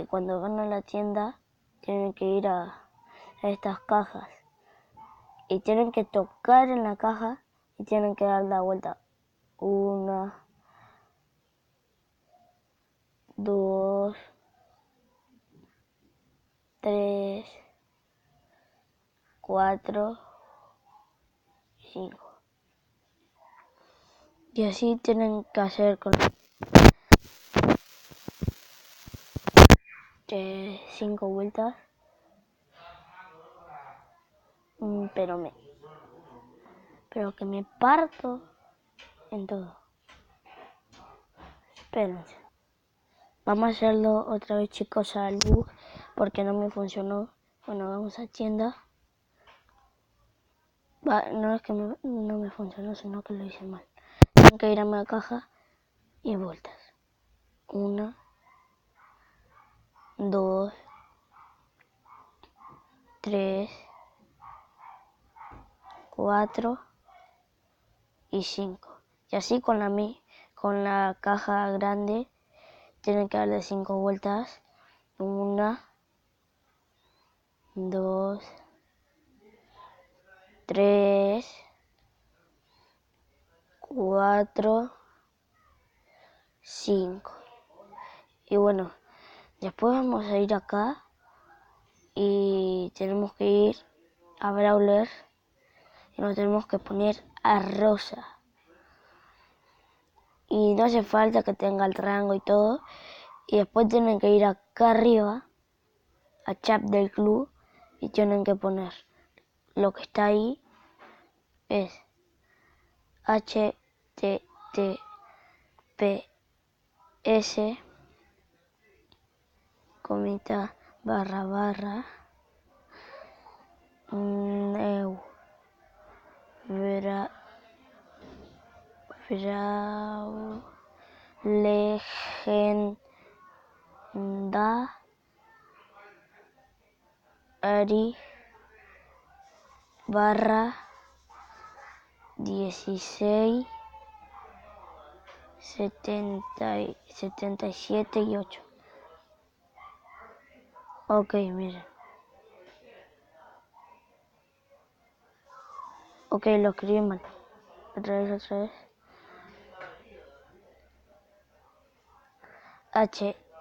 que cuando van a la tienda tienen que ir a estas cajas y tienen que tocar en la caja y tienen que dar la vuelta. 1, 2, 3, 4, 5. Y así tienen que hacer con 5 vueltas. Pero que me parto en todo. Espérense. Vamos a hacerlo otra vez, chicos, al bug, porque no me funcionó. Bueno, vamos a tienda. No es que no me funcionó, sino que lo hice mal. Tengo que ir a la caja y vueltas. 1, 2, 3, 4 y 5. Y así con la caja grande tienen que darle 5 vueltas. 1, 2, 3, 4, 5. Y bueno, después vamos a ir acá y tenemos que ir a Brawler y nos tenemos que poner a Rosa. Y no hace falta que tenga el rango y todo. Y después tienen que ir acá arriba a chat del club y tienen que poner lo que está ahí es https comita / new legendary / 16 77 y 8. Ok, miren. Ok, lo escribí mal. Otra vez. https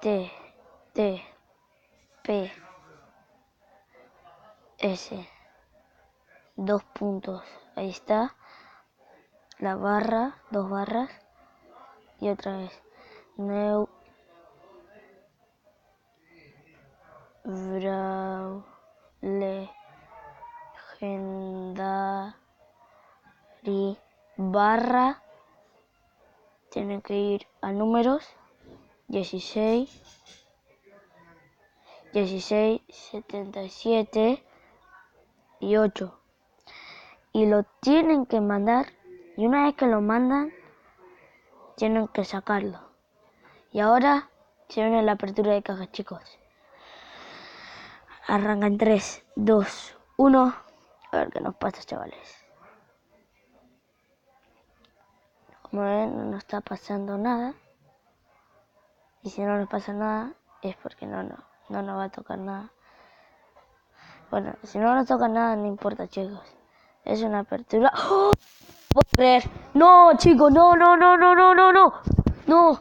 2 puntos. Ahí está. La barra, 2 barras. Y otra vez. New legendary barra. Tienen que ir a números 16 77 y 8. Y lo tienen que mandar. Y una vez que lo mandan, tienen que sacarlo. Y ahora se viene la apertura de cajas, chicos. Arrancan 3, 2, 1. A ver qué nos pasa, chavales. Como ven, no nos está pasando nada. Y si no nos pasa nada, es porque no nos va a tocar nada. Bueno, si no nos toca nada, no importa, chicos. Es una apertura. ¡Oh! No puedo creer. No, chicos, no. No.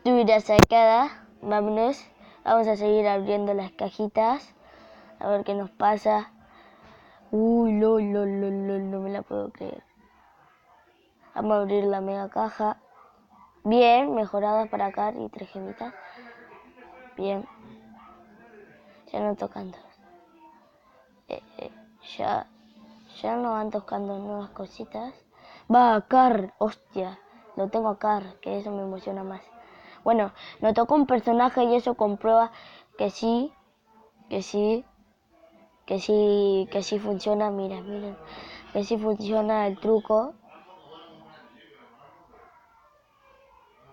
captura sacada. Vámonos. Vamos a seguir abriendo las cajitas. A ver qué nos pasa. Uy, no me la puedo creer. Vamos a abrir la mega caja. Bien, mejoradas para Car y 3 gemitas. Bien. Ya no tocando. Ya no van tocando nuevas cositas. Va, Car, hostia. Lo tengo a Car, que eso me emociona más. Bueno, nos tocó un personaje y eso comprueba que sí funciona. Miren, que sí funciona el truco.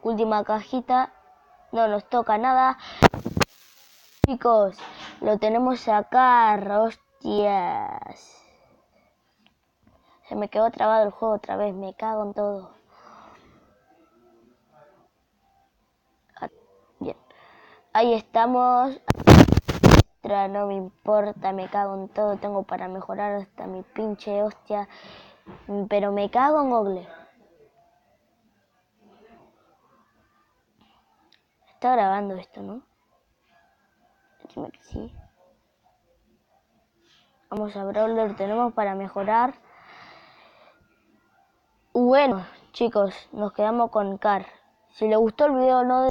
Última cajita, no nos toca nada. Chicos, lo tenemos a Car, hostias. Se me quedó trabado el juego otra vez, me cago en todo. Bien, ahí estamos. No me importa, me cago en todo, tengo para mejorar hasta mi pinche hostia. Pero me cago en Google. Está grabando esto, ¿no? Dime que sí. Vamos a Brawler, tenemos para mejorar. Bueno, chicos, nos quedamos con Car. Si les gustó el video, no